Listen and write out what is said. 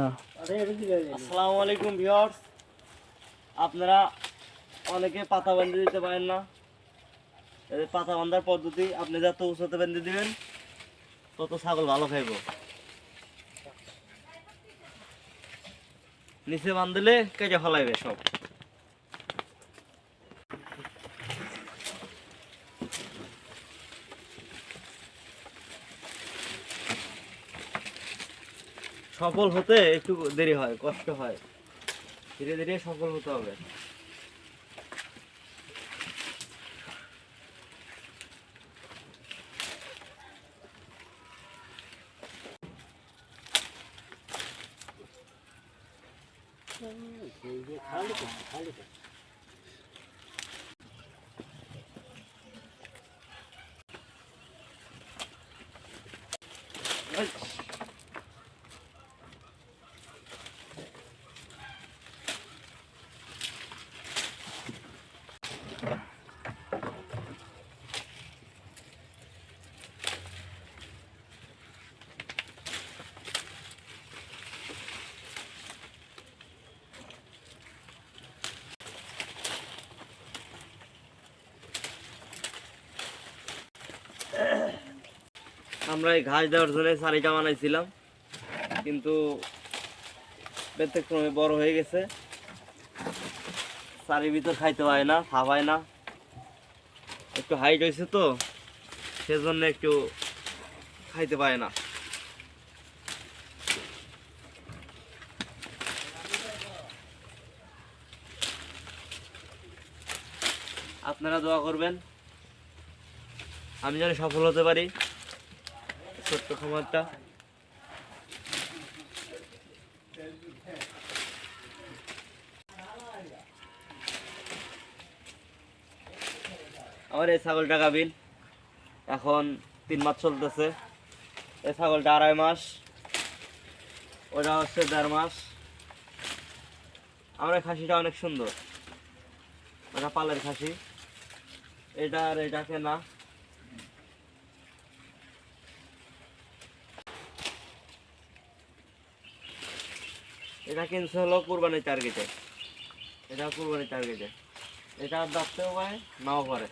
না। আসসালামু আলাইকুম ভিউয়ার্স, আপনারা অনেকে পাতা বাঁধে দিতে পারেন না। এই পাতা বাঁধার পদ্ধতি, আপনি যত উঁচুতে বেঁধে দিবেন তত ছাগল ভালো খাইব। নিচে বাঁধলে কেটে ফলাইবে সব। সফল হতে একটু দেরি হয়, কষ্ট হয়, ধীরে ধীরে সফল হতে হবে। আমরা এই ঘাস দেওয়ার জন্য সারিটা বানাইছিলাম, কিন্তু ব্যতিক্রমে বড় হয়ে গেছে। সারির ভিতর খাইতে পায় না, খাওয়ায় না, একটু হাইট হয়েছে তো সেজন্য একটু খাইতে পায় না। আপনারা দোয়া করবেন আমি যেন সফল হতে পারি ছোট্ট খামারটা। আমার এই ছাগলটা গাভীন, এখন 3 মাস চলতেছে। এই ছাগলটা 2.5 মাস, ওটা হচ্ছে 1.5 মাস। আমার এই খাসিটা অনেক সুন্দর, ওটা পালের খাসি। এটা আর এটাকে না, এটা কিনছে হলো কুরবানির টার্গেটে, এটা কুরবানির টার্গেটে। এটা দাঁততেও পারে নাও পারে।